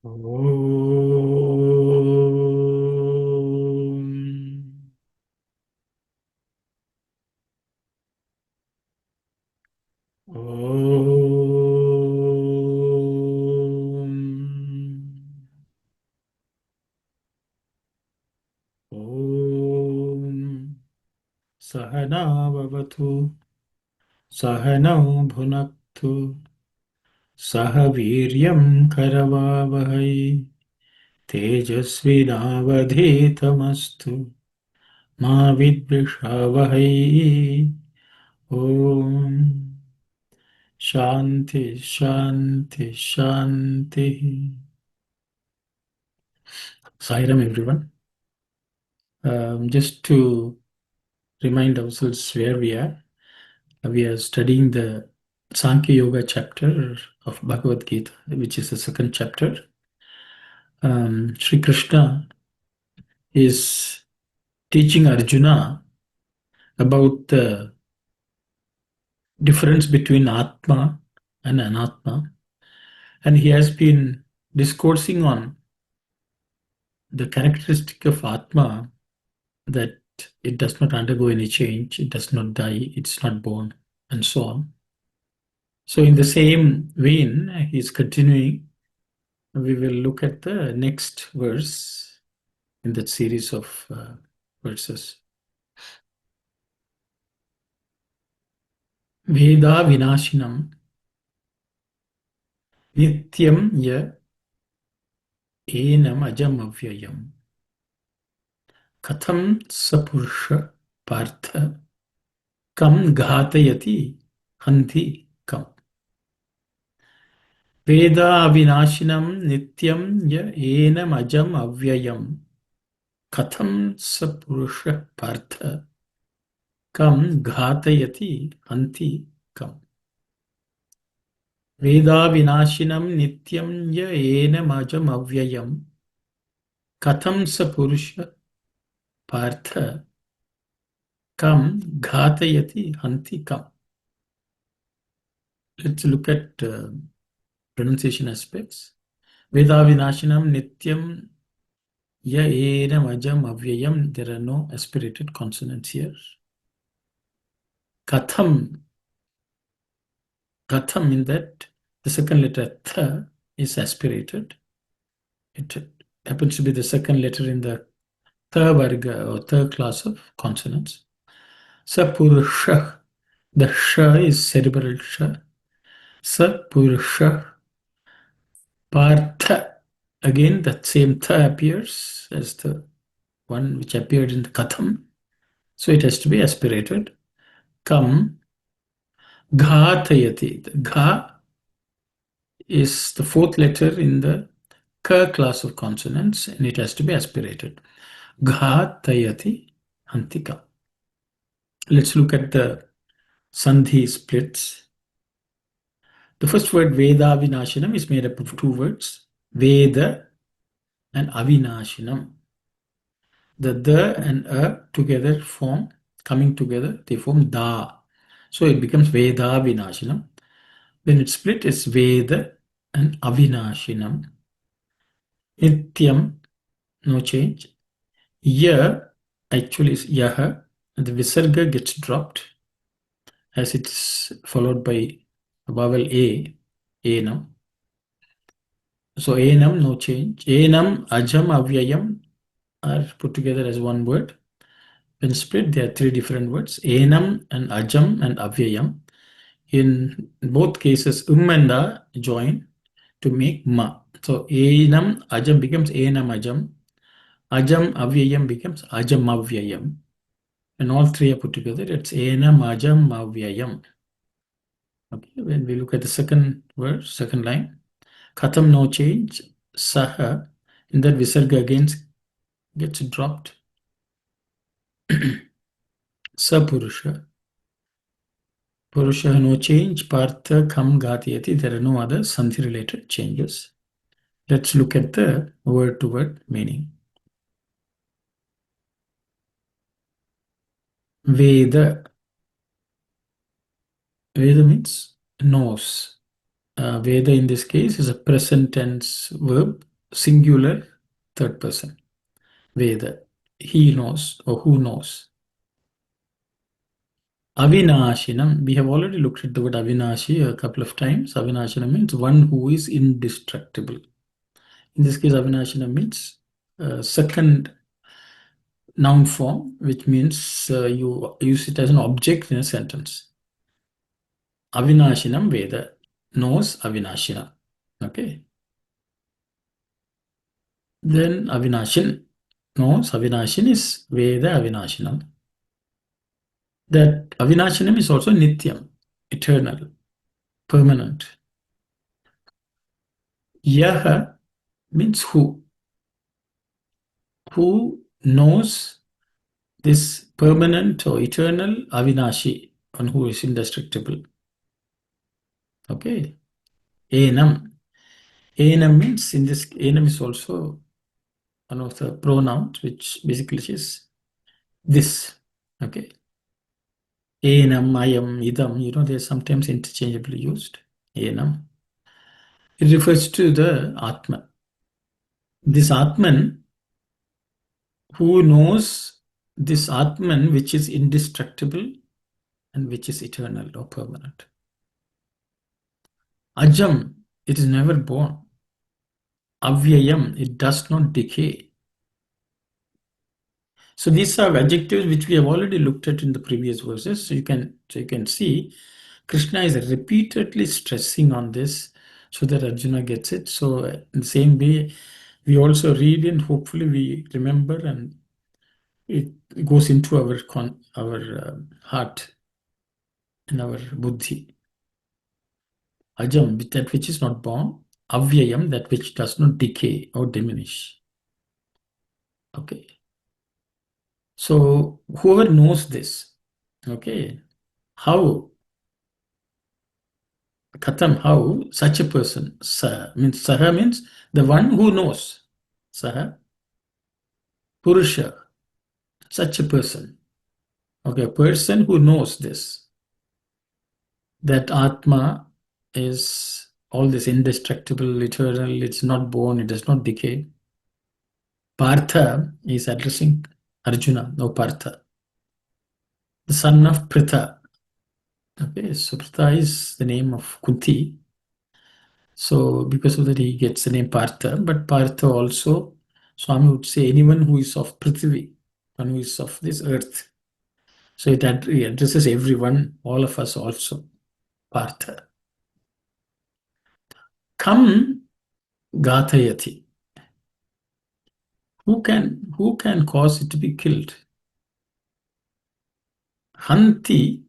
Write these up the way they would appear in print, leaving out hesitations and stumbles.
Om. Om. Om. Sahana Vavatu. Sahanau Bhunaktu. Sahaviryam Karavavahai. Tejasvinavadhetamastu. Ma Vidvishavahai. Om. Shanti, Shanti, Shanti. Sairam, everyone. Just to remind ourselves where we are studying the Sankhya Yoga chapter of Bhagavad Gita, which is the second chapter. Sri Krishna is teaching Arjuna about the difference between Atma and Anatma, and he has been discoursing on the characteristic of Atma, that it does not undergo any change, it does not die, it's not born, and so on. So in the same vein, he's continuing. We will look at the next verse in that series of verses. Veda vinashinam nityam ya enam ajam avyayam katham sapurusha partha kam ghatayati hanti kam. Veda vinashinam nityam ya enam ajam avyayam katham sapurusha partha kam ghatayati hanti kam. Veda vinashinam nityam ya enam ajam avyayam katham sapurusha partha kam ghatayati hanti kam. Let's look at pronunciation aspects. Veda vinashinam nityam ya enam ajam avyayam. There are no aspirated consonants here. Katham in that the second letter th is aspirated. It happens to be the second letter in the th varga or third class of consonants. Sapurusha, the sh is cerebral sh. Sapurusha. Partha, again that same th appears as the one which appeared in the katham. So it has to be aspirated. Kam ghatayati. The gha is the fourth letter in the ka class of consonants, and it has to be aspirated. Ghatayati hantika. Let's look at the sandhi splits. The first word Veda Vinashinam is made up of two words, Veda and Avinashinam. The and together form, coming together, they form Da. So it becomes Veda Vinashinam. When it's split, it's Veda and Avinashinam. Nityam, no change. Ya actually is Yaha, and the Visarga gets dropped as it's followed by a vowel A, Enam. So Enam, no change. Enam, Ajam, Avyayam are put together as one word. When split, there are three different words, Enam and Ajam and Avyayam. In both cases, and A join to make Ma. So Enam, Ajam becomes Enam, Ajam. Ajam, Avyayam becomes Ajam, Avyayam. And all three are put together, it's Enam, Ajam, Avyayam. Okay, when we look at the second verse, second line, Katham, no change. Saha, in that Visarga again gets dropped. Sapurusha. Purusha, no change. Partha, kam, gatiyati. There are no other sandhi related changes. Let's look at the word to word meaning. Veda. Veda means knows. Veda in this case is a present tense verb singular, third person. Veda. He knows or who knows. Avinashinam. We have already looked at the word Avinashi a couple of times. Avinashinam means one who is indestructible. In this case, Avinashinam means second noun form, which means you use it as an object in a sentence. Avinashinam Veda knows Avinashina. Okay. Then Avinashin knows Avinashin is Veda Avinashinam. That Avinashinam is also Nityam, eternal, permanent. Yaha means who. Who knows this permanent or eternal Avinashi, one who is indestructible. Okay. Enam. Enam means in this, enam is also one of the pronouns which basically is this. Okay. Enam, ayam, idam, they're sometimes interchangeably used. Enam. It refers to the Atman. This Atman, who knows this Atman which is indestructible and which is eternal or permanent. Ajam, it is never born. Avyayam, it does not decay. So these are adjectives which we have already looked at in the previous verses. So you can see Krishna is repeatedly stressing on this so that Arjuna gets it. So in the same way, we also read and hopefully we remember and it goes into our heart and our buddhi. Ajam, that which is not born. Avyayam, that which does not decay or diminish. Okay. So whoever knows this, okay, how, Katham, how such a person, Saha means the one who knows. Saha, Purusha, such a person. Okay, a person who knows this, that Atma is all this indestructible, eternal, it's not born, it does not decay. Partha is addressing Arjuna, no Partha, the son of Pritha. Okay, so Pritha is the name of Kunti. So because of that, he gets the name Partha. But Partha also, Swami would say, anyone who is of Prithvi, one who is of this earth. So it addresses everyone, all of us also. Partha. Kam Gathayati. Who can cause it to be killed? Hanti.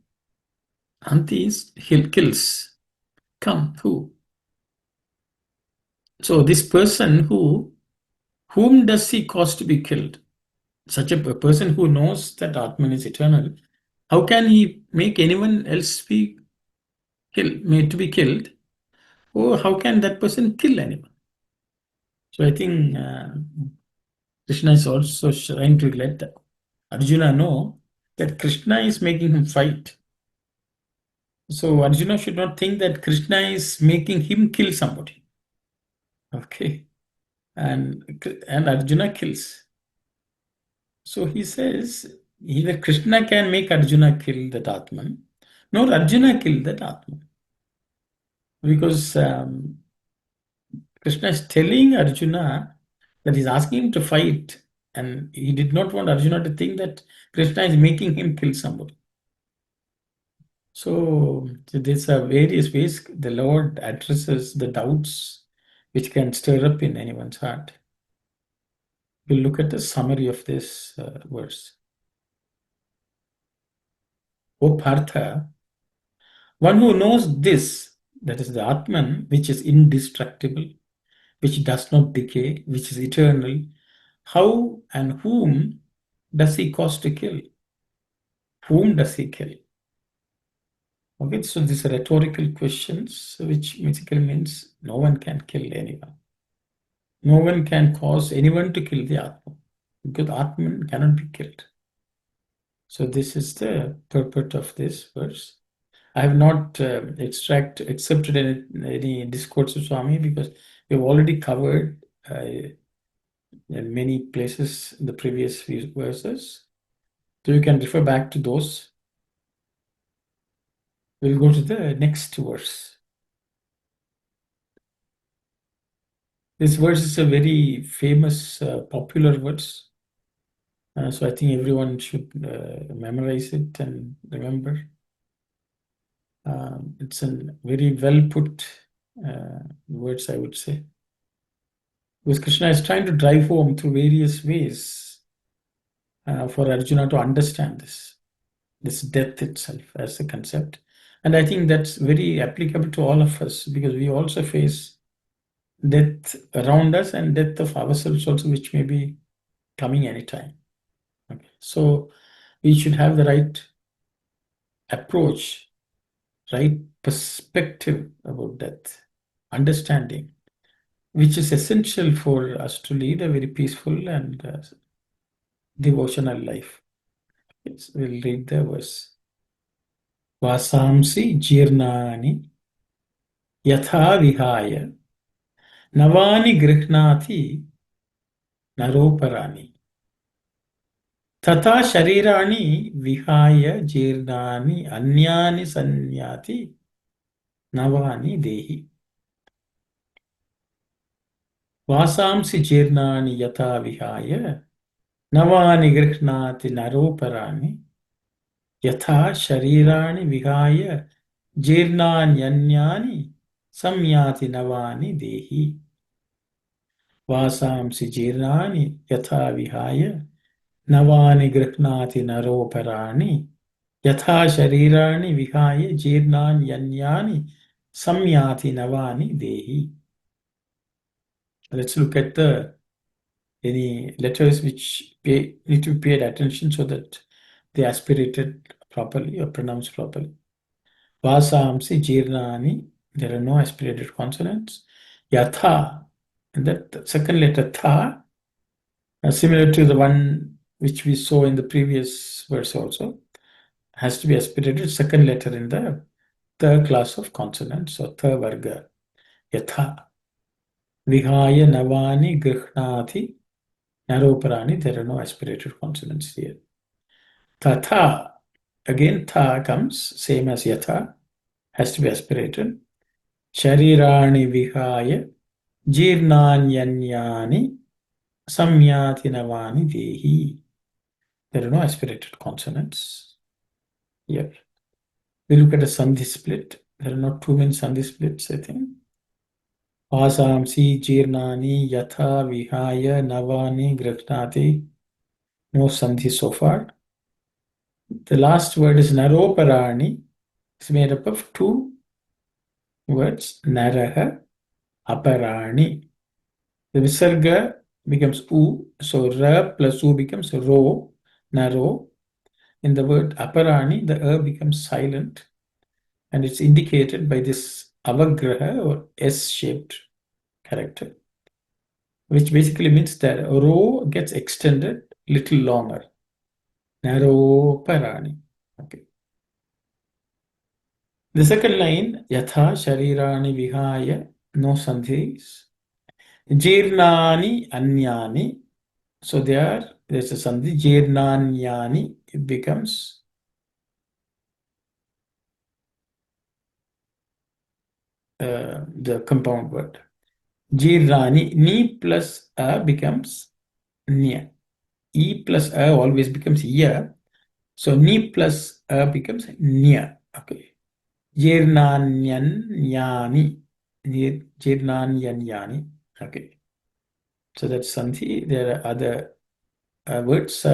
Hanti is kills. Come, who? So this person whom does he cause to be killed? Such a person who knows that Atman is eternal, how can he make anyone else be made to be killed? Or how can that person kill anyone? So I think Krishna is also trying to let Arjuna know that Krishna is making him fight. So Arjuna should not think that Krishna is making him kill somebody. Okay. And Arjuna kills. So he says either Krishna can make Arjuna kill that Atman, nor Arjuna kill that Atman. Because Krishna is telling Arjuna that he's asking him to fight, and he did not want Arjuna to think that Krishna is making him kill somebody. So there's various ways the Lord addresses the doubts which can stir up in anyone's heart. We'll look at the summary of this verse. O Partha, one who knows this, that is the Atman, which is indestructible, which does not decay, which is eternal, how and whom does he cause to kill? Whom does he kill? Okay, so these are rhetorical questions, which basically means no one can kill anyone. No one can cause anyone to kill the Atman, because Atman cannot be killed. So this is the purport of this verse. I have not accepted any discourse of Swami because we've already covered in many places in the previous few verses. So you can refer back to those. We'll go to the next verse. This verse is a very famous, popular verse. So I think everyone should memorize it and remember. It's a very well put words, I would say. Because Krishna is trying to drive home through various ways for Arjuna to understand this death itself as a concept. And I think that's very applicable to all of us because we also face death around us and death of ourselves also, which may be coming anytime. Okay. So we should have the right approach, right perspective about death, understanding, which is essential for us to lead a very peaceful and devotional life. Yes, we'll read the verse. Vasamsi jirnani yatha vihaya navani grihnati naroparani tata sharirani vihaya jirnani anyani sanyati navani dehi. Vasamsi jirnani yatha vihaya navani grihnati naroparani yatha sharirani vihaya jirnanyanyani samyati navani dehi. Vasamsi jirnani yatha vihaya navani grihnati naroparani yatha sharirani vihaya jirnanyanyani samyati navani dehi. Let's look at any letters which need to be paid attention so that they are aspirated properly or pronounced properly. Vasamsi jirnani, there are no aspirated consonants. Yatha, and that second letter tha, similar to the one which we saw in the previous verse also, has to be aspirated second letter in the third class of consonants or third varga. Yatha. Vihaya navani grihnati naroparani, there are no aspirated consonants here. Tatha, again tha comes, same as yatha, has to be aspirated. Sharirani vihaya jirnanyanyani samyati navani dehi. There are no aspirated consonants here. We look at a sandhi split. There are not too many sandhi splits, I think. Vasamsi jirnani yatha vihaya navani grihnati. No sandhi so far. The last word is naroparani. It's made up of two words, naraha, aparani. The visarga becomes u, so ra plus u becomes ro, naro. In the word aparani, the becomes silent and it's indicated by this avagraha or S-shaped character, which basically means that ro gets extended little longer. Naro parani. Okay. The second line, yatha sharirani vihaya, no sandhis. Jirnani anyani. So there's a sandhi. Jirnanyani, it becomes the compound word. Jirnani, ni plus a becomes nya. E plus a always becomes ya. So ni plus a becomes nya. Okay. Jirnanyanyani. Jirnanyanyani. Okay. So that's sandhi. There are other words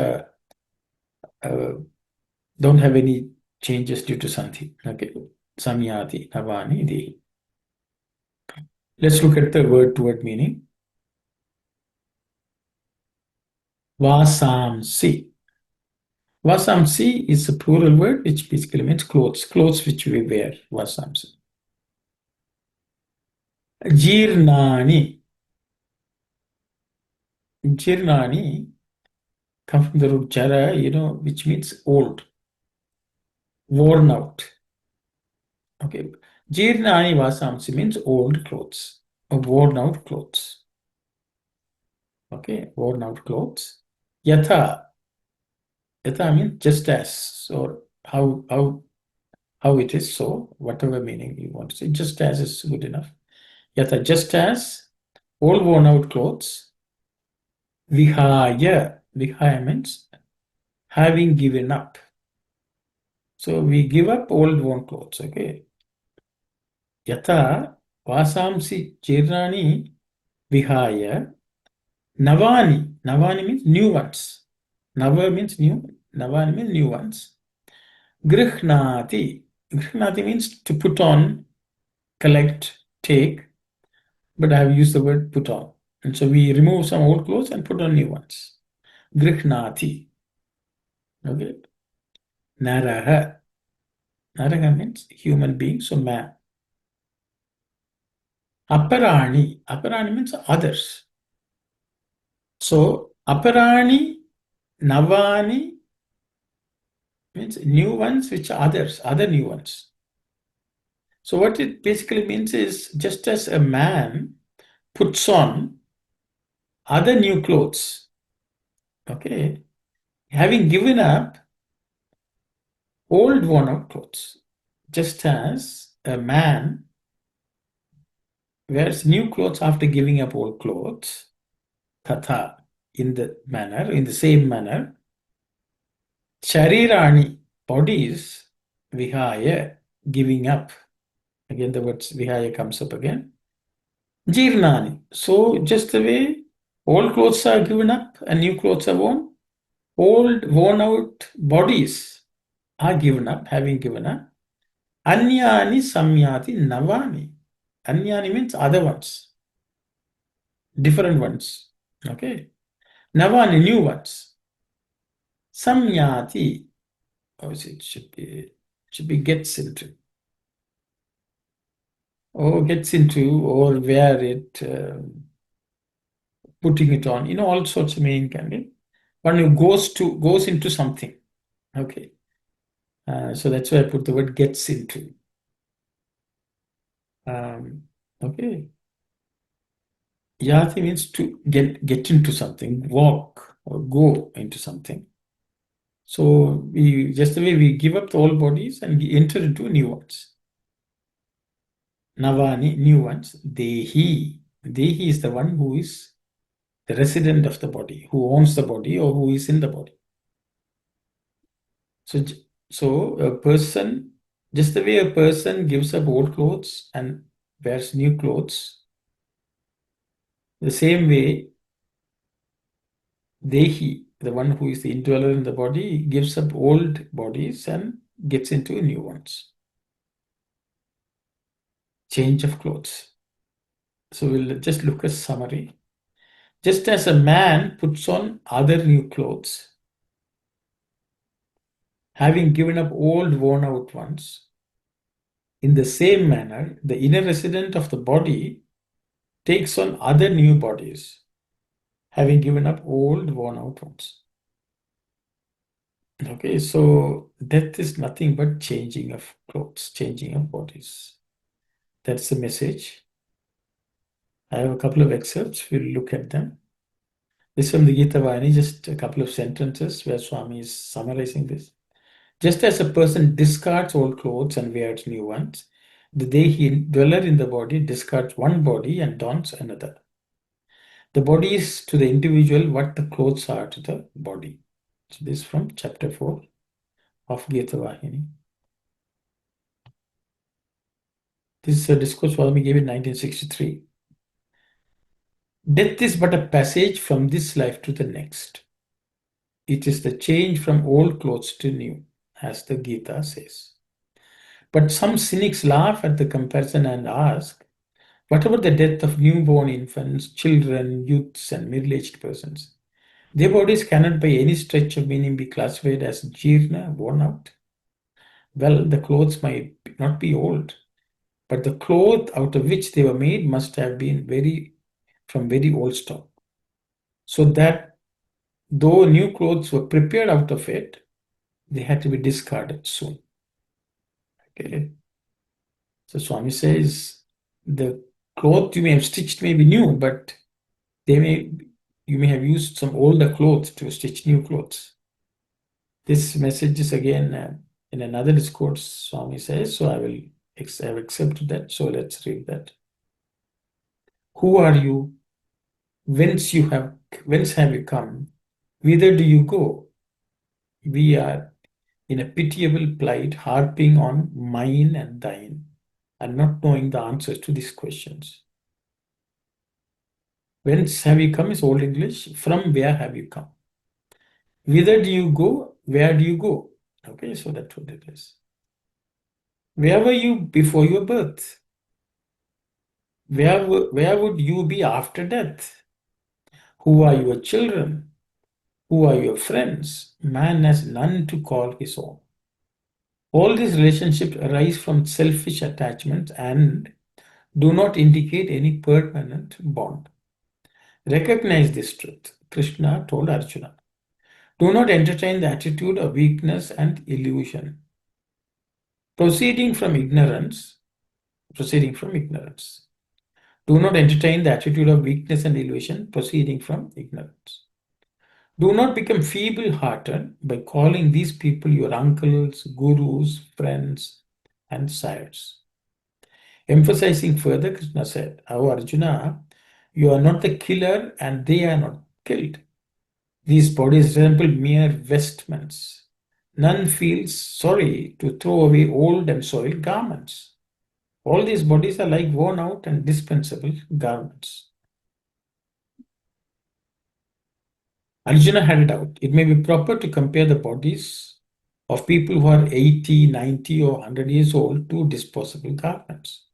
don't have any changes due to sandhi. Okay. Samyati, navani, dehi. Let's look at the word-to-word meaning. Vasamsi. Vasamsi is a plural word which basically means clothes. Clothes which we wear. Vasamsi. Jirnani. Jirnani come from the root jara, which means old, worn out. Okay. Jirnani vasamsi means old clothes or worn out clothes. Okay, worn out clothes. Yatha. Yatha means just as, or how it is, so whatever meaning you want to say, just as is good enough. Yatha, just as old worn out clothes. Vihaya. Vihaya means having given up. So we give up old worn clothes, okay? Yatha vasamsi chirani vihaya navani. Navani means new ones. Nava means new. Navani means new ones. Grihnati. Grihnati means to put on, collect, take. But I have used the word put on. And so we remove some old clothes and put on new ones. Grihnati. Okay. Naraha. Naraha means human being, so man. Aparani. Aparani means others. So aparani, navani means new ones, which are others, other new ones. So what it basically means is just as a man puts on other new clothes, okay, having given up old worn out clothes, just as a man wears new clothes after giving up old clothes, tatha, in the same manner, sharirani, bodies, vihaya, giving up. Again, the word vihaya comes up again. Jirnani. So just the way old clothes are given up and new clothes are worn, old worn out bodies are given up, having given up. Anyani samyati navani. Anyani means other ones, different ones. Okay. Navani, new ones. Samyati. It should be gets into. Or gets into, or wear it, putting it on. All sorts of meaning can be. One who goes into something. Okay. So that's why I put the word gets into. Okay. Yati means to get into something, walk or go into something. So just the way we give up the old bodies and we enter into new ones. Navani, new ones. Dehi. Dehi is the one who is the resident of the body, who owns the body or who is in the body. So a person, just the way a person gives up old clothes and wears new clothes, the same way Dehi, the one who is the indweller in the body, gives up old bodies and gets into new ones. Change of clothes. So we'll just look at summary. Just as a man puts on other new clothes, having given up old worn out ones, in the same manner, the inner resident of the body takes on other new bodies, having given up old worn out ones. Okay, so death is nothing but changing of clothes, changing of bodies. That's the message. I have a couple of excerpts. We'll look at them. This from the Gita Vayani, just a couple of sentences where Swami is summarizing this. Just as a person discards old clothes and wears new ones, the Dehi dweller in the body discards one body and dons another. The body is to the individual what the clothes are to the body. So this is from chapter 4 of Gita Vahini. This is a discourse Swami gave in 1963. Death is but a passage from this life to the next. It is the change from old clothes to new, as the Gita says. But some cynics laugh at the comparison and ask, what about the death of newborn infants, children, youths, and middle-aged persons? Their bodies cannot by any stretch of meaning be classified as jirna, worn out. Well, the clothes might not be old, but the cloth out of which they were made must have been from very old stock. So that though new clothes were prepared out of it, they had to be discarded soon. Okay. So Swami says the cloth you may have stitched may be new, but you you may have used some older clothes to stitch new clothes. This message is again in another discourse, Swami says, so I have accepted that. So let's read that. Who are you? Whence have you come? Whither do you go? We are in a pitiable plight, harping on mine and thine, and not knowing the answers to these questions. Whence have you come is Old English. From where have you come? Whither do you go? Where do you go? Okay, so that's what it is. Where were you before your birth? Where would you be after death? Who are your children? Who are your friends? Man has none to call his own. All these relationships arise from selfish attachments and do not indicate any permanent bond. Recognize this truth, Krishna told Arjuna. Do not entertain the attitude of weakness and illusion. Proceeding from ignorance. Do not entertain the attitude of weakness and illusion proceeding from ignorance. Do not become feeble-hearted by calling these people your uncles, gurus, friends, and sires. Emphasizing further, Krishna said, "O Arjuna, you are not the killer and they are not killed. These bodies resemble mere vestments. None feels sorry to throw away old and soiled garments. All these bodies are like worn out and dispensable garments." Arjuna had a doubt. It may be proper to compare the bodies of people who are 80, 90, or 100 years old to disposable garments.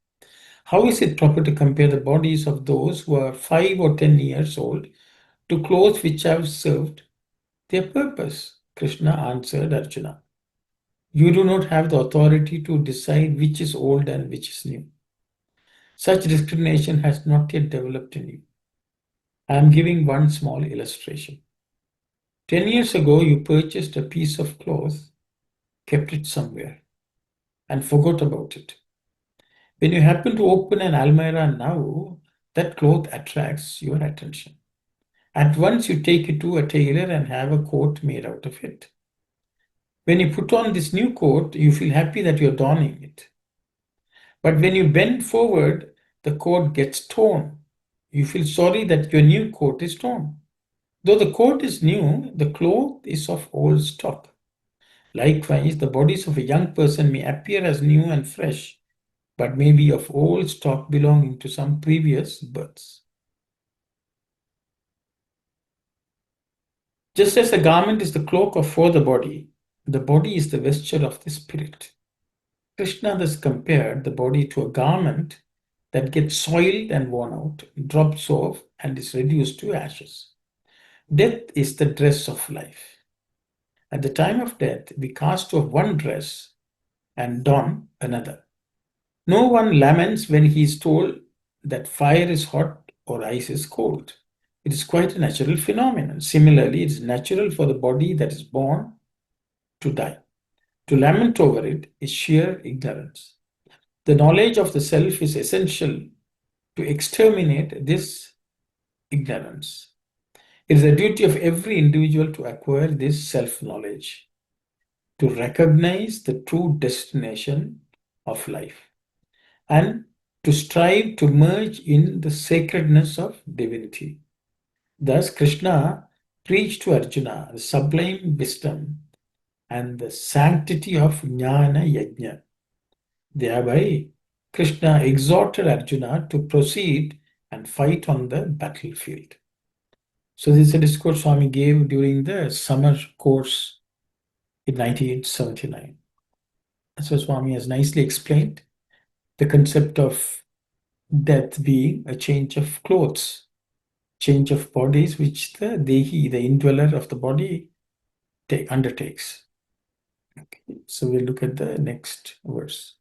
How is it proper to compare the bodies of those who are 5 or 10 years old to clothes which have served their purpose? Krishna answered Arjuna, you do not have the authority to decide which is old and which is new. Such discrimination has not yet developed in you. I am giving one small illustration. 10 years ago, you purchased a piece of cloth, kept it somewhere, and forgot about it. When you happen to open an almirah now, that cloth attracts your attention. At once you take it to a tailor and have a coat made out of it. When you put on this new coat, you feel happy that you're donning it. But when you bend forward, the coat gets torn. You feel sorry that your new coat is torn. Though the coat is new, the cloth is of old stock. Likewise, the bodies of a young person may appear as new and fresh, but may be of old stock belonging to some previous births. Just as the garment is the cloak for the body is the vesture of the spirit. Krishna thus compared the body to a garment that gets soiled and worn out, drops off, and is reduced to ashes. Death is the dress of life. At the time of death, we cast off one dress and don another. No one laments when he is told that fire is hot or ice is cold. It is quite a natural phenomenon. Similarly, it is natural for the body that is born to die. To lament over it is sheer ignorance. The knowledge of the self is essential to exterminate this ignorance. It is the duty of every individual to acquire this self-knowledge, to recognize the true destination of life, and to strive to merge in the sacredness of divinity. Thus, Krishna preached to Arjuna the sublime wisdom and the sanctity of Jnana Yajna. Thereby, Krishna exhorted Arjuna to proceed and fight on the battlefield. So this is a discourse Swami gave during the summer course in 1979. So Swami has nicely explained the concept of death being a change of clothes, change of bodies, which the Dehi, the indweller of the body, undertakes. Okay. So we'll look at the next verse.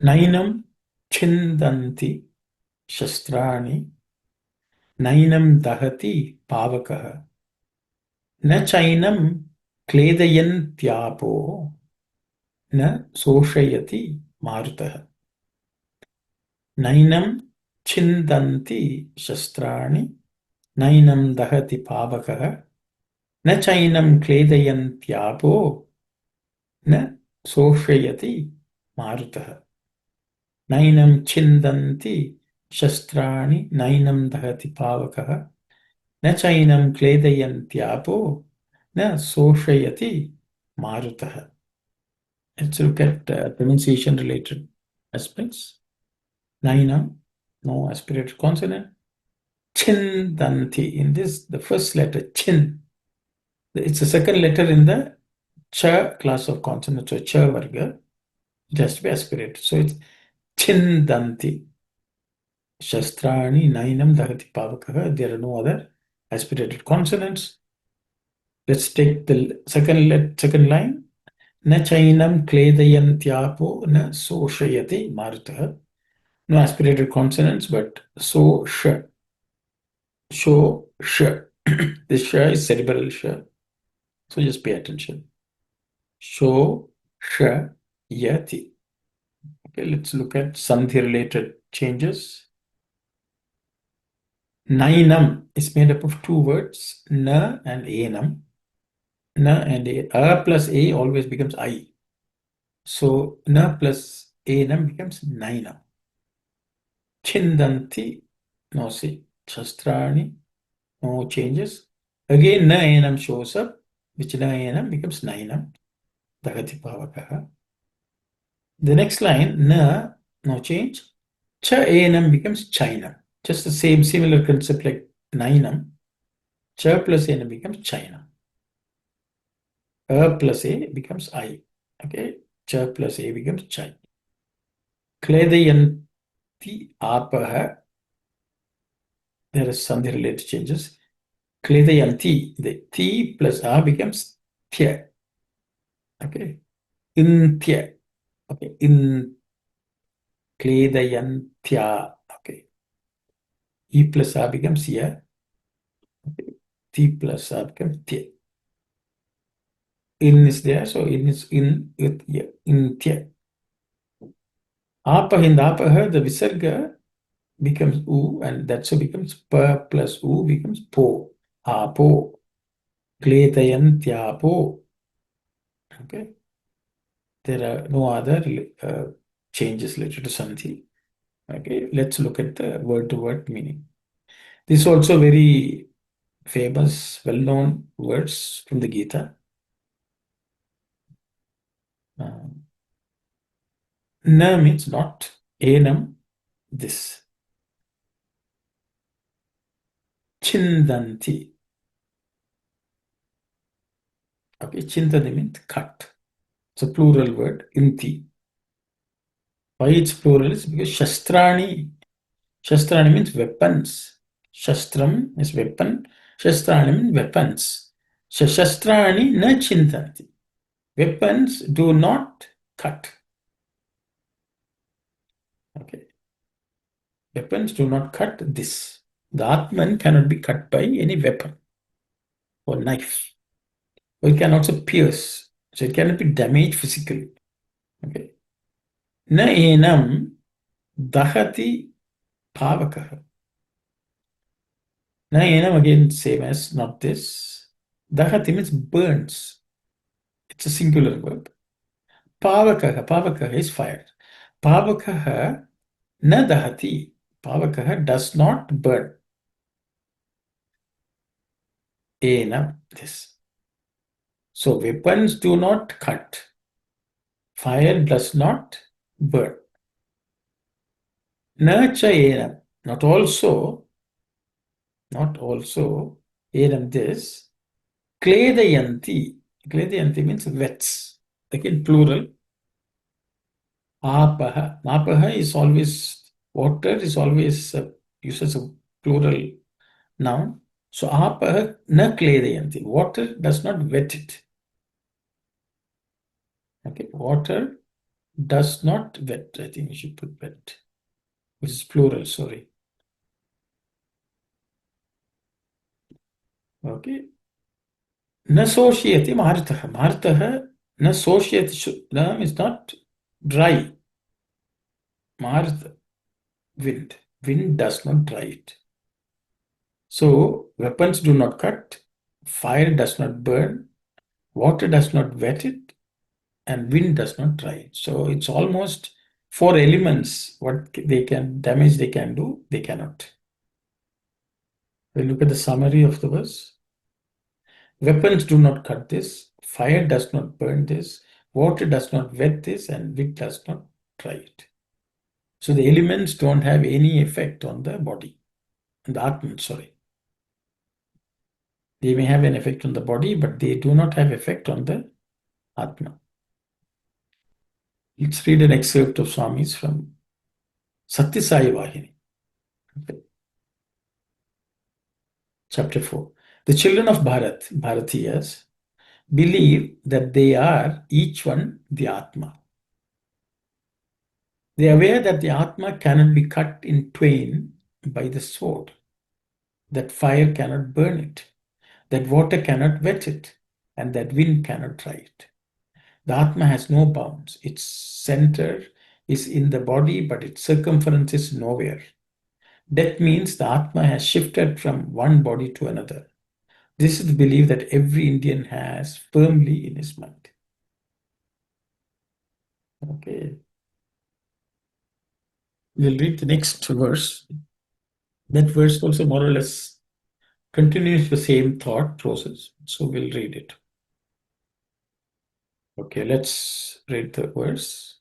Nainam chindanti shastrani, nainam dahati pavakaha, na chainam kledayantyapo, na soshayati marutaha. Nainam chindanti shastrani, nainam dahati pavakaha, na chainam kledayantyabo, na soshayati marutaha. Nainam chindanti shastrani, nainam dahati pavakaha, na chainam kledayantyabo, na soshayati marutaha. Let's look at pronunciation related aspects. Nainam, no aspirated consonant. Chindanti. In this, the first letter, chin. It's the second letter in the cha class of consonants, so cha varga. It has to be aspirated. So it's chindanti. Shastrani, nainam, dahati, pavakaha. There are no other aspirated consonants. Let's take the second line. Na chainam kledayantyaapo na soshayati marutaha. No aspirated consonants, but so sh. Sho sh. This sh is cerebral sh. So just pay attention. Sho sh yati. Okay, let's look at sandhi related changes. Nainam is made up of two words, na and enam. Na and a plus a always becomes I. So na plus enam becomes nainam. Chindanti, no see, shastrani, no changes. Again, na enam shows up, which na enam becomes nainam. Dagati pavakaha. The next line, na, no change. Cha enam becomes China. Just the same similar concept like nainam. Cha plus enam becomes China. A plus a becomes I. Okay. Cha plus a becomes China. Kledayanti apaha. There is some related changes. Kledayanti. The T plus A becomes Thya. Okay. In Thya. Okay. In Kledayantya. Okay. E plus A becomes Ya. Okay. T plus A becomes Thya. In is there, so in is in Tya. Apah in the apah, the visarga becomes U, and that so becomes pa plus U becomes po. Apo. Kletayantyapo. Okay. There are no other changes related to Sandhi. Okay. Let's look at the word to word meaning. This is also very famous, well known words from the Gita. Na means not, enam, this. Chindanti. Okay, chintani means cut. It's a plural word, inti. Why it's plural is because shastrani. Shastrani means weapons. Shastram is weapon. Shastrani means weapons. Shastrani na chintanti. Weapons do not cut. Okay. Weapons do not cut this. The Atman cannot be cut by any weapon or knife. Or it can also pierce. So it cannot be damaged physically. Okay. Na enam dahati pavakaha. Na enam again same as not this. Dahati means burns. It's a singular verb. Pavakaha. Pavakaha is fire. Pavakaha na dahati. Pavakaha does not burn. Enam, this. So weapons do not cut. Fire does not burn. Na cha enam. Not also, enam this. Kledayanti. Kledayanti means wets. Again, plural. Apaha. Apaha is always, water is always used as a plural noun. So apaha na kledayanti. Water does not wet it. Okay, water does not wet. I think we should put wet, which is plural, sorry. Okay. Na soshiyati martaha. Martaha na soshiyati. Na is not dry. Martha. wind. Wind does not dry it. So weapons do not cut, fire does not burn, water does not wet it, and wind does not dry it. So it's almost four elements. What they can damage they can do, they cannot. We look at the summary of the verse. Weapons do not cut this, fire does not burn this, water does not wet this, and wind does not dry it. So the elements don't have any effect on the body, on the Atman, sorry. They may have an effect on the body, but they do not have effect on the Atma. Let's read an excerpt of Swami's from Sathya Sai Vahini, chapter 4. The children of Bharat, Bharatiyas, believe that they are each one the Atma. They are aware that the Atma cannot be cut in twain by the sword, that fire cannot burn it, that water cannot wet it, and that wind cannot dry it. The Atma has no bounds. Its center is in the body, but its circumference is nowhere. Death means the Atma has shifted from one body to another. This is the belief that every Indian has firmly in his mind. Okay. We'll read the next verse. That verse also more or less continues the same thought process. So we'll read it. Okay, let's read the verse.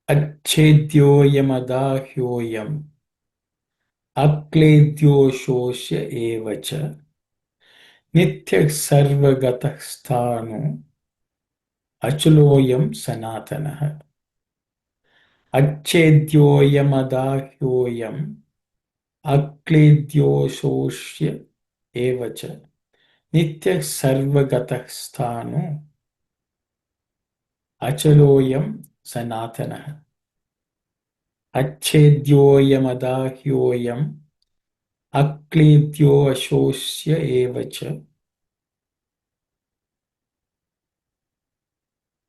Achedyoyamadahyooyam akledyoshosya evacha nitya sarvagatah sthano achuloyam sanatanaha अच्छेद्योयमदाह्योऽयम् अक्लेद्योऽशोष्य एव च नित्यः सर्वगतः स्थाणुः अचलोऽयं सनातनः अच्छेद्योयमदाह्योऽयम् अक्लेद्योऽशोष्य एव च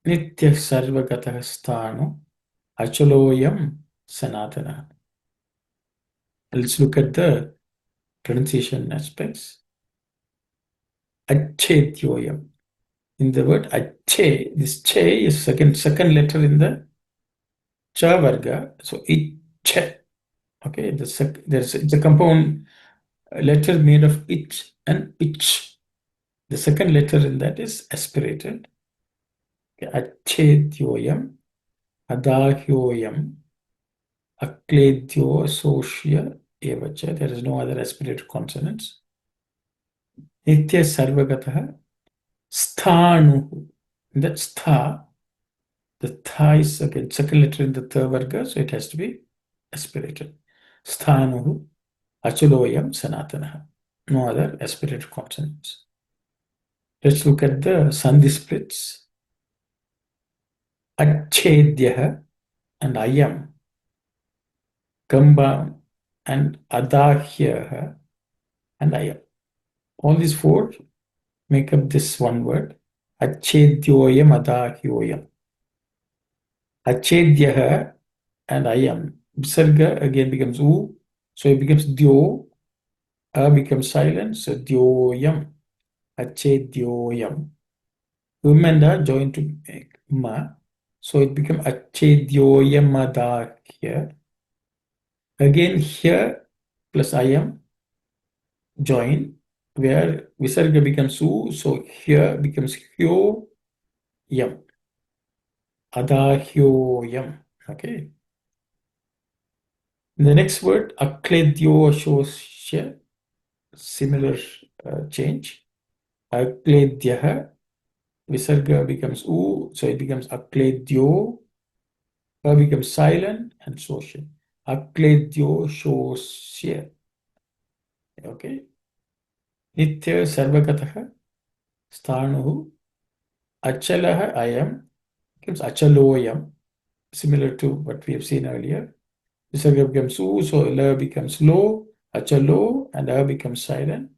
नित्यः सर्वगतः स्थाणुः अचलोऽयं सनातनः. Let's look at the pronunciation aspects. Achetyoyam. In the word ache, this che is second letter in the cha varga. So ich. Okay, it's a compound letter made of ich and ich. The second letter in that is aspirated. Okay, achetyoyam, adahyoyam, akledyo, soshya, evacha. There is no other aspirated consonants. Nitya sarvagataha. Sthanu. That stha, the tha is again second letter in the tha varga, so it has to be aspirated. Sthanu achuloyam sanatana. No other aspirated consonants. Let's look at the sandhi splits. Achedyaha and ayam. Kamba and adahyaha and ayam. All these four make up this one word. Achedyoyam adahyoyam. Achedyaha and ayam. Visarga again becomes u, so it becomes dyo. A becomes silent, so dyoyam. Achedyoyam. Um and a join to make ma, so it becomes achedyoyamadakya. Here. Again here plus ayam join, where visarga becomes u, so here becomes hyo yam. Adahyoyam. Okay. The next word, akledyoshosya, similar change. Akledyaha, visarga becomes u, so it becomes akledyo. A becomes silent and shosya. Akledyoshosya. Okay. Nitya sarvagataha, sthanuhu, achalaha ayam, becomes achaloyam, similar to what we have seen earlier. Visarga becomes u, so la becomes lo, achalo, and a becomes silent.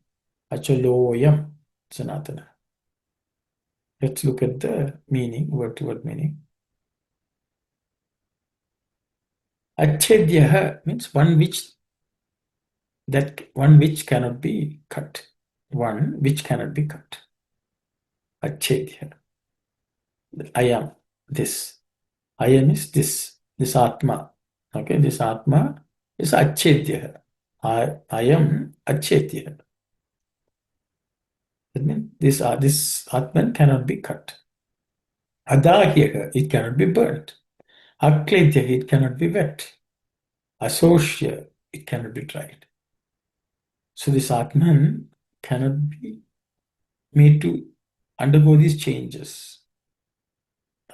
Achaloyam, sanatana. Let's look at the meaning, word to word meaning. Achedyaha means one which cannot be cut. One which cannot be cut. Achedya. I am this. I am is this. This Atma. Okay, this Atma is Achedya. I am Achedya. That means this Atman cannot be cut. Adahya, it cannot be burnt. Akledya, it cannot be wet. Asosya, it cannot be dried. So this Atman cannot be made to undergo these changes.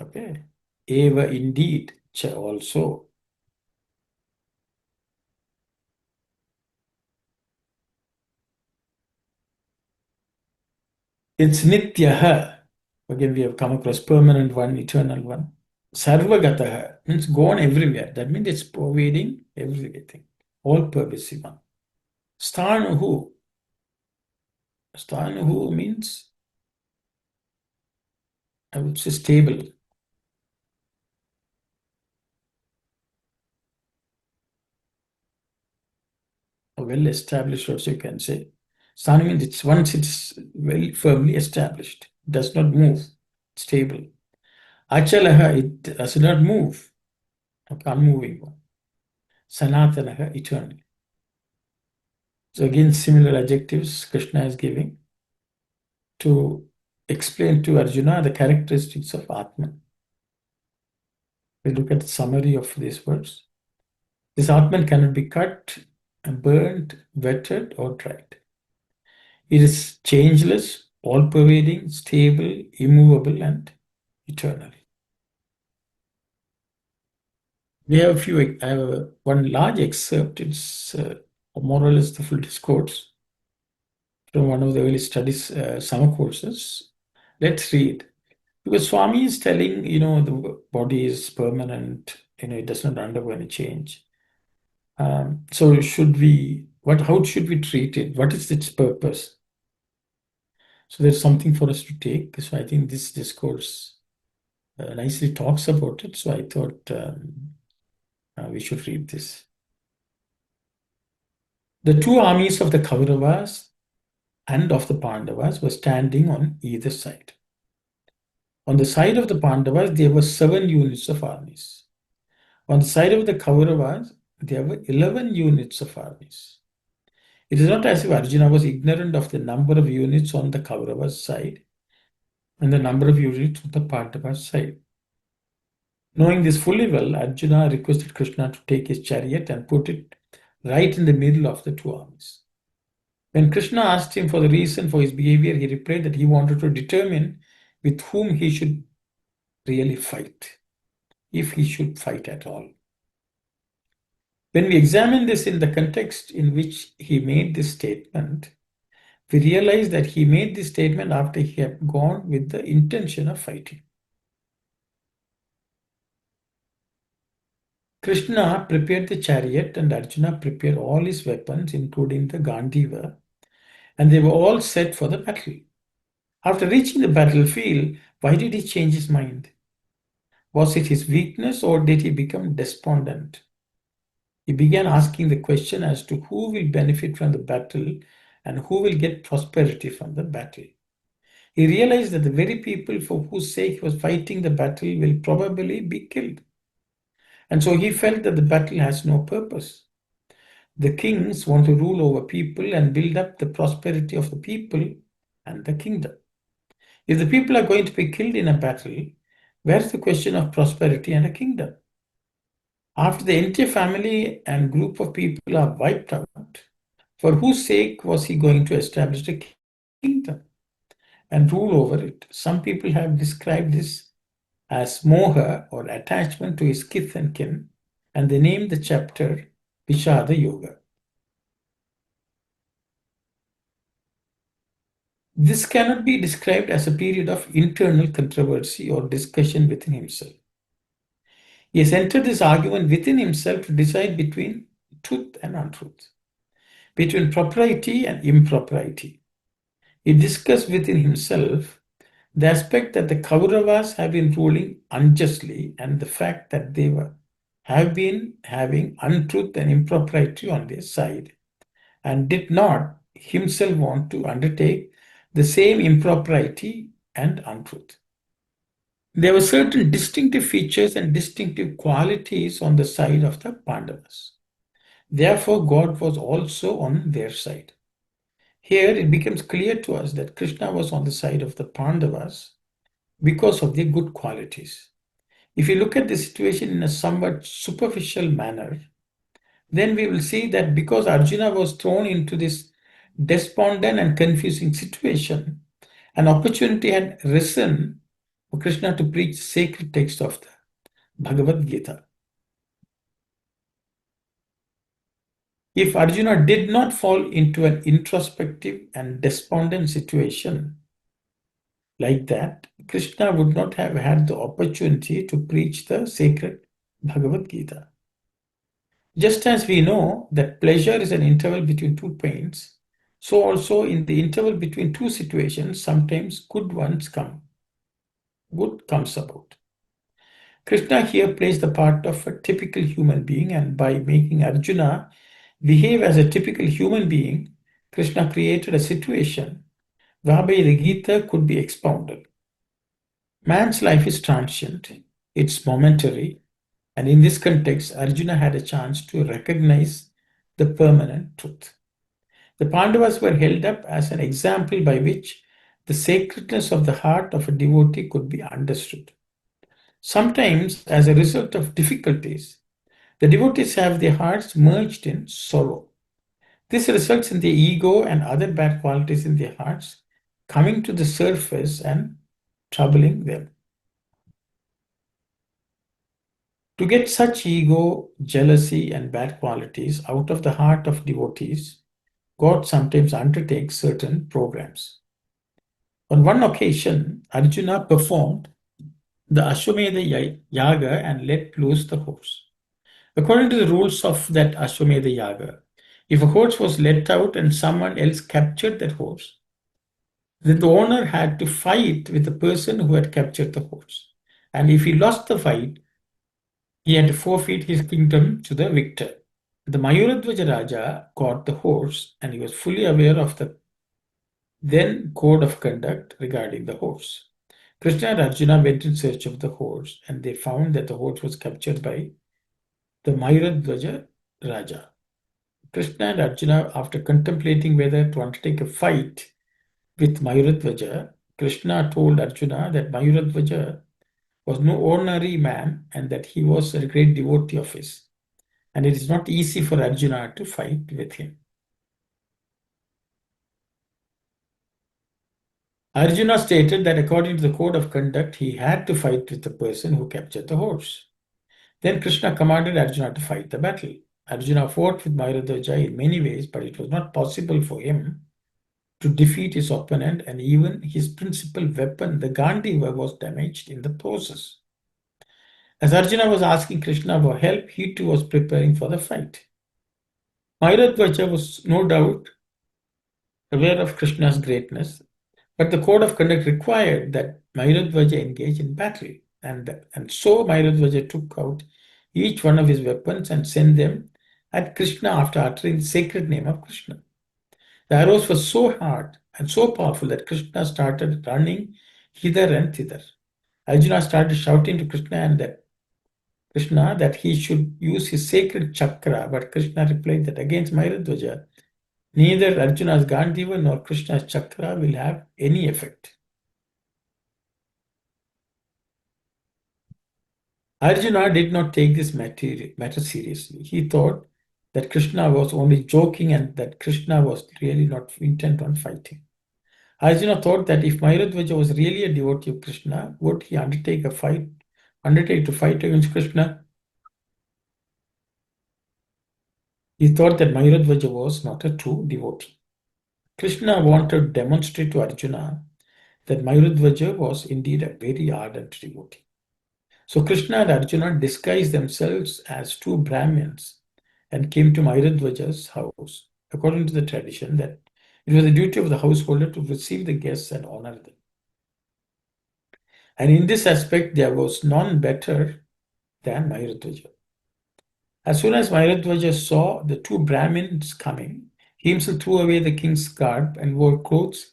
Okay. Eva indeed, cha also. It's nityaha. Again, we have come across permanent one, eternal one. Sarvagataha means gone everywhere. That means it's pervading everything. All pervasive one. Sthanuhu. Sthanuhu means, I would say, stable. Well established also you can say. Sthana means it's once it's well firmly established, it does not move, stable. Achalaha, it does not move, okay, unmoving one. Sanatanaha, eternal. So again, similar adjectives Krishna is giving to explain to Arjuna the characteristics of Atman. We look at the summary of these words. This Atman cannot be cut, burnt, wetted, or dried. It is changeless, all-pervading, stable, immovable, and eternal. We have a few. I have one large excerpt. It's more or less the full discourse from one of the early studies summer courses. Let's read. Because Swami is telling, the body is permanent. It does not undergo any change. So should we? How should we treat it? What is its purpose? So there's something for us to take. So I think this discourse nicely talks about it. So I thought we should read this. The two armies of the Kauravas and of the Pandavas were standing on either side. On the side of the Pandavas, there were 7 units of armies. On the side of the Kauravas, there were 11 units of armies. It is not as if Arjuna was ignorant of the number of units on the Kauravas side and the number of units on the Pandavas side. Knowing this fully well, Arjuna requested Krishna to take his chariot and put it right in the middle of the two armies. When Krishna asked him for the reason for his behavior, he replied that he wanted to determine with whom he should really fight, if he should fight at all. When we examine this in the context in which he made this statement, we realize that he made this statement after he had gone with the intention of fighting. Krishna prepared the chariot and Arjuna prepared all his weapons, including the Gandiva, and they were all set for the battle. After reaching the battlefield, why did he change his mind? Was it his weakness or did he become despondent? He began asking the question as to who will benefit from the battle and who will get prosperity from the battle. He realized that the very people for whose sake he was fighting the battle will probably be killed. And so he felt that the battle has no purpose. The kings want to rule over people and build up the prosperity of the people and the kingdom. If the people are going to be killed in a battle, where's the question of prosperity and a kingdom? After the entire family and group of people are wiped out, for whose sake was he going to establish a kingdom and rule over it? Some people have described this as moha or attachment to his kith and kin, and they named the chapter Vishada Yoga. This cannot be described as a period of internal controversy or discussion within himself. He has entered this argument within himself to decide between truth and untruth, between propriety and impropriety. He discussed within himself the aspect that the Kauravas have been ruling unjustly and the fact that they were have been having untruth and impropriety on their side and did not himself want to undertake the same impropriety and untruth. There were certain distinctive features and distinctive qualities on the side of the Pandavas. Therefore, God was also on their side. Here it becomes clear to us that Krishna was on the side of the Pandavas because of their good qualities. If you look at the situation in a somewhat superficial manner, then we will see that because Arjuna was thrown into this despondent and confusing situation, an opportunity had risen for Krishna to preach sacred text of the Bhagavad Gita. If Arjuna did not fall into an introspective and despondent situation like that, Krishna would not have had the opportunity to preach the sacred Bhagavad Gita. Just as we know that pleasure is an interval between two pains, so also in the interval between two situations, sometimes good comes about. Krishna here plays the part of a typical human being, and by making Arjuna behave as a typical human being, Krishna created a situation whereby the Gita could be expounded. Man's life is transient, it's momentary, and in this context, Arjuna had a chance to recognize the permanent truth. The Pandavas were held up as an example by which the sacredness of the heart of a devotee could be understood. Sometimes, as a result of difficulties, the devotees have their hearts merged in sorrow. This results in the ego and other bad qualities in their hearts coming to the surface and troubling them. To get such ego, jealousy, and bad qualities out of the heart of devotees, God sometimes undertakes certain programs. On one occasion, Arjuna performed the Ashwamedha Yaga and let loose the horse. According to the rules of that Ashwamedha Yaga, if a horse was let out and someone else captured that horse, then the owner had to fight with the person who had captured the horse. And if he lost the fight, he had to forfeit his kingdom to the victor. The Mayuradhvaja Raja caught the horse and he was fully aware of the then code of conduct regarding the horse. Krishna and Arjuna went in search of the horse and they found that the horse was captured by the Mayuradhvaja Raja. Krishna and Arjuna, after contemplating whether to undertake a fight with Mayuradhvaja, Krishna told Arjuna that Mayuradhvaja was no ordinary man and that he was a great devotee of his. And it is not easy for Arjuna to fight with him. Arjuna stated that according to the code of conduct, he had to fight with the person who captured the horse. Then Krishna commanded Arjuna to fight the battle. Arjuna fought with Mayuradhvaja in many ways, but it was not possible for him to defeat his opponent, and even his principal weapon, the Gandiva, was damaged in the process. As Arjuna was asking Krishna for help, he too was preparing for the fight. Mayuradhvaja was no doubt aware of Krishna's greatness, but the code of conduct required that Mayuradhvaja engage in battle. And so Mayuradhvaja took out each one of his weapons and sent them at Krishna after uttering the sacred name of Krishna. The arrows were so hard and so powerful that Krishna started running hither and thither. Arjuna started shouting to Krishna that he should use his sacred chakra, but Krishna replied that against Mayuradhvaja, neither Arjuna's Gandiva nor Krishna's chakra will have any effect. Arjuna did not take this matter seriously. He thought that Krishna was only joking and that Krishna was really not intent on fighting. Arjuna thought that if Mayuradhvaja was really a devotee of Krishna, would he undertake to fight against Krishna? He thought that Mayuradhvaja was not a true devotee. Krishna wanted to demonstrate to Arjuna that Mayuradhvaja was indeed a very ardent devotee. So Krishna and Arjuna disguised themselves as two Brahmins and came to Mayuradhvaja's house, according to the tradition that it was the duty of the householder to receive the guests and honor them. And in this aspect, there was none better than Mayuradhvaja. As soon as Bharadwaja saw the two Brahmins coming, he himself threw away the king's garb and wore clothes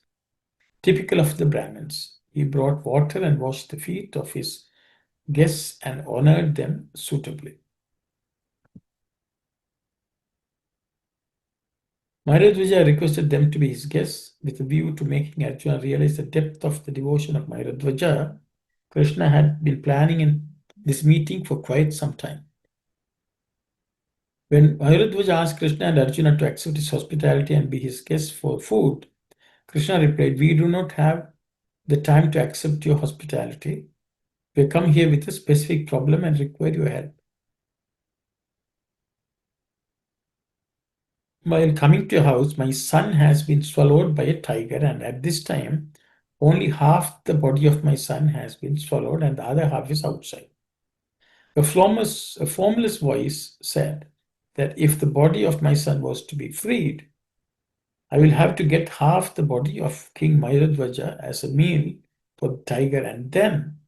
typical of the Brahmins. He brought water and washed the feet of his guests and honored them suitably. Bharadwaja requested them to be his guests with a view to making Arjuna realize the depth of the devotion of Bharadwaja. Krishna had been planning in this meeting for quite some time. When Bharadwaja asked Krishna and Arjuna to accept his hospitality and be his guests for food, Krishna replied, "We do not have the time to accept your hospitality. We come here with a specific problem and require your help. While coming to your house, my son has been swallowed by a tiger, and at this time, only half the body of my son has been swallowed, and the other half is outside." A formless voice said that if the body of my son was to be freed, I will have to get half the body of King Mayuradhwaja as a meal for the tiger, and then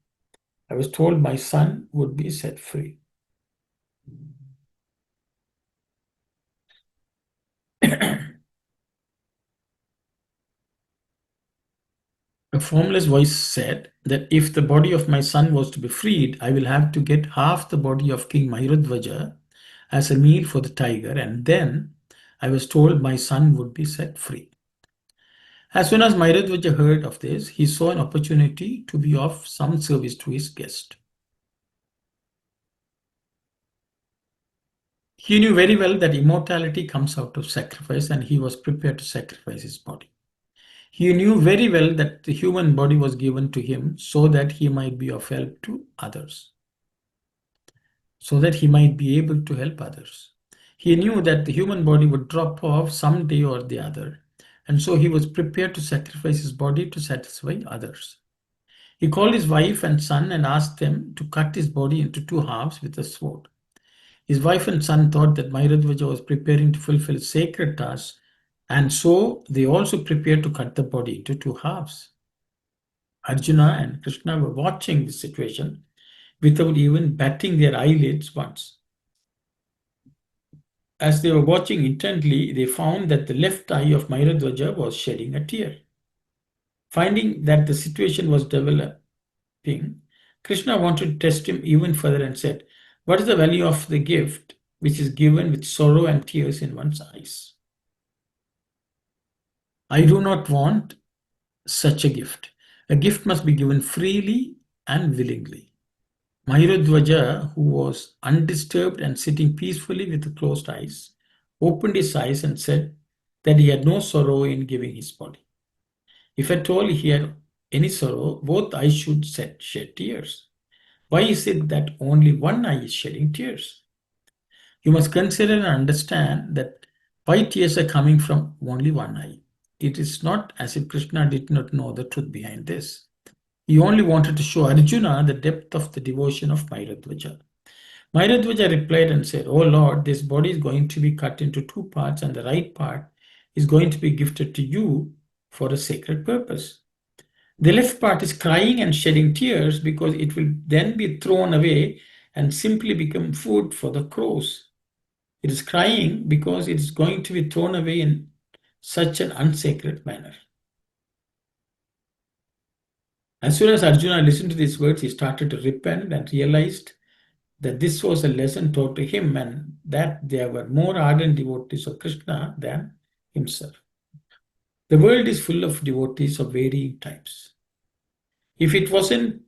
I was told my son would be set free. A formless voice said that if the body of my son was to be freed, I will have to get half the body of King Mayuradhwaja as a meal for the tiger, and then I was told my son would be set free. As soon as Mayuradhwaja heard of this, he saw an opportunity to be of some service to his guest. He knew very well that immortality comes out of sacrifice, and he was prepared to sacrifice his body. He knew very well that the human body was given to him so that he might be of help to others, so that he might be able to help others. He knew that the human body would drop off some day or the other, and so he was prepared to sacrifice his body to satisfy others. He called his wife and son and asked them to cut his body into two halves with a sword. His wife and son thought that Mayuradhwaja was preparing to fulfill a sacred task, and so they also prepared to cut the body into two halves. Arjuna and Krishna were watching the situation without even batting their eyelids once. As they were watching intently, they found that the left eye of Mayuradhwaja was shedding a tear. Finding that the situation was developing, Krishna wanted to test him even further and said, "What is the value of the gift which is given with sorrow and tears in one's eyes? I do not want such a gift. A gift must be given freely and willingly." Mayuradhwaja, who was undisturbed and sitting peacefully with closed eyes, opened his eyes and said that he had no sorrow in giving his body. If at all he had any sorrow, both eyes should shed tears. Why is it that only one eye is shedding tears? You must consider and understand that why tears are coming from only one eye. It is not as if Krishna did not know the truth behind this. He only wanted to show Arjuna the depth of the devotion of Mayuradhwaja. Mayuradhwaja replied and said, "Oh Lord, this body is going to be cut into two parts, and the right part is going to be gifted to you for a sacred purpose. The left part is crying and shedding tears because it will then be thrown away and simply become food for the crows. It is crying because it is going to be thrown away in such an unsacred manner." As soon as Arjuna listened to these words, he started to repent and realized that this was a lesson taught to him and that there were more ardent devotees of Krishna than himself. The world is full of devotees of varying types. If it wasn't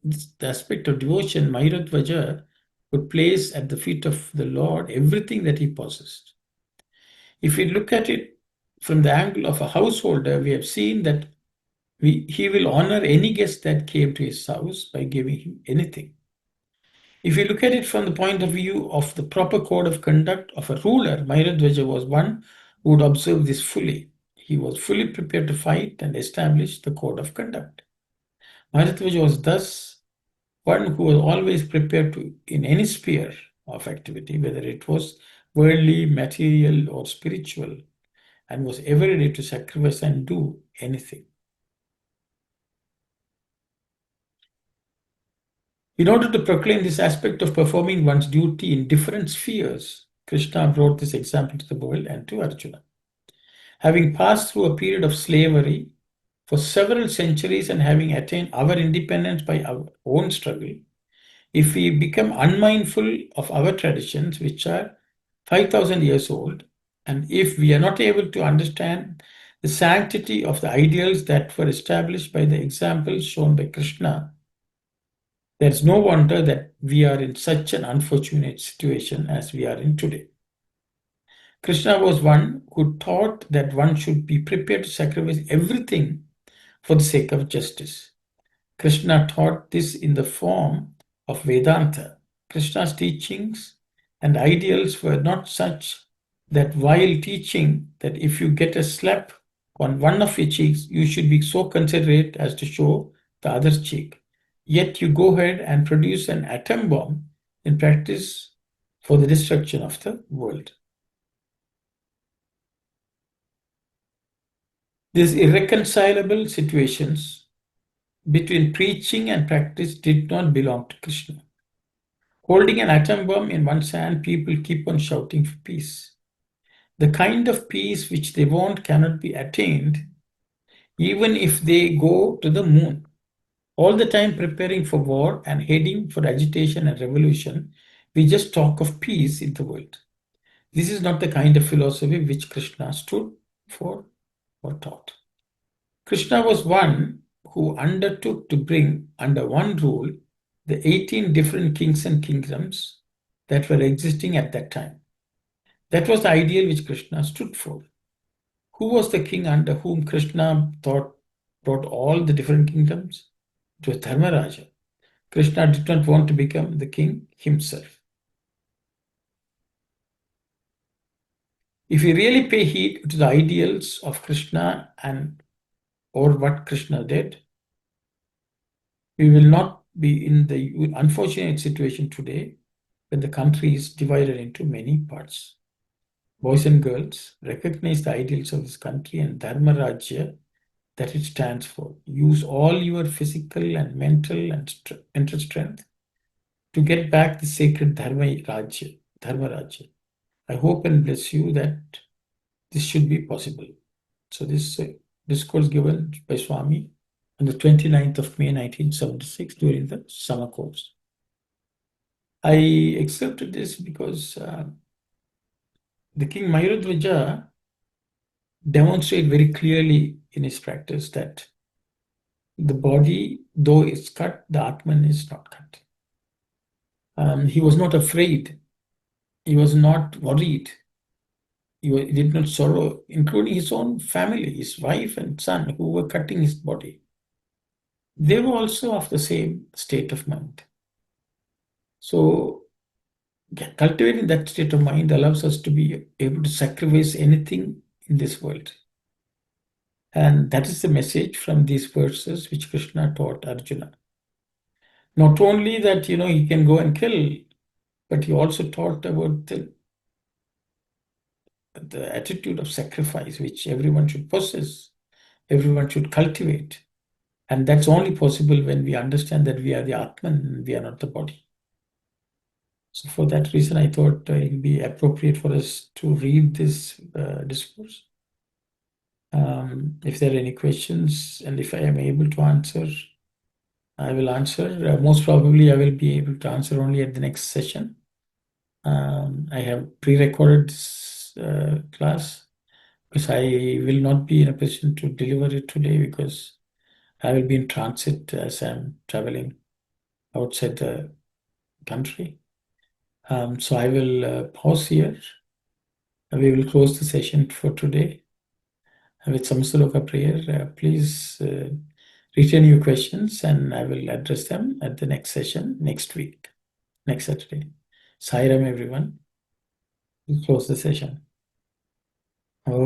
the aspect of devotion, Mayuradhwaja would place at the feet of the Lord everything that he possessed. If we look at it from the angle of a householder, we have seen that he will honor any guest that came to his house by giving him anything. If you look at it from the point of view of the proper code of conduct of a ruler, Mayuradhwaja was one who would observe this fully. He was fully prepared to fight and establish the code of conduct. Mayuradhwaja was thus one who was always prepared to, in any sphere of activity, whether it was worldly, material, or spiritual, and was ever ready to sacrifice and do anything. In order to proclaim this aspect of performing one's duty in different spheres, Krishna brought this example to the world and to Arjuna. Having passed through a period of slavery for several centuries and having attained our independence by our own struggle, if we become unmindful of our traditions, which are 5,000 years old, and if we are not able to understand the sanctity of the ideals that were established by the examples shown by Krishna, there's no wonder that we are in such an unfortunate situation as we are in today. Krishna was one who taught that one should be prepared to sacrifice everything for the sake of justice. Krishna taught this in the form of Vedanta. Krishna's teachings and ideals were not such that while teaching that if you get a slap on one of your cheeks, you should be so considerate as to show the other cheek. Yet you go ahead and produce an atom bomb in practice for the destruction of the world. These irreconcilable situations between preaching and practice did not belong to Krishna. Holding an atom bomb in one hand, people keep on shouting for peace. The kind of peace which they want cannot be attained even if they go to the moon. All the time preparing for war and heading for agitation and revolution, we just talk of peace in the world. This is not the kind of philosophy which Krishna stood for or taught. Krishna was one who undertook to bring under one rule the 18 different kings and kingdoms that were existing at that time. That was the ideal which Krishna stood for. Who was the king under whom Krishna thought brought all the different kingdoms? It was Dharmaraja. Krishna did not want to become the king himself. If we really pay heed to the ideals of Krishna and or what Krishna did, we will not be in the unfortunate situation today when the country is divided into many parts. Boys and girls, recognize the ideals of this country and Dharma Rajya that it stands for. Use all your physical and mental and mental strength to get back the sacred Dharma Rajya. Dharma Rajya. I hope and bless you that this should be possible. So this discourse given by Swami on the 29th of May 1976 during the summer course. I accepted this because the king Mayuradhwaja demonstrated very clearly in his practice that the body, though it's cut, the Atman is not cut. He was not afraid. He was not worried. He did not sorrow, including his own family, his wife and son, who were cutting his body. They were also of the same state of mind. So, cultivating that state of mind allows us to be able to sacrifice anything in this world. And that is the message from these verses which Krishna taught Arjuna. Not only that, he can go and kill, but he also taught about the attitude of sacrifice which everyone should possess, everyone should cultivate. And that's only possible when we understand that we are the Atman and we are not the body. So for that reason, I thought it would be appropriate for us to read this discourse. If there are any questions and if I am able to answer, I will answer. Most probably, I will be able to answer only at the next session. I have pre-recorded this class because I will not be in a position to deliver it today because I will be in transit as I'm traveling outside the country. So I will pause here. We will close the session for today with some sloka prayer. Please return your questions and I will address them at the next session next week, next Saturday. Sairam everyone. We'll close the session. Om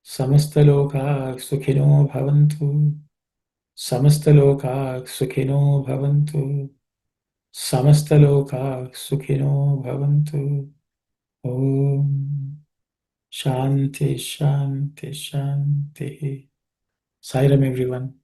Samastaloka Sukhino Bhavantu. Samastaloka Sukhino Bhavantu. Samastaloka Sukhino Bhavantu. Om Shanti Shanti Shanti. Sairam everyone.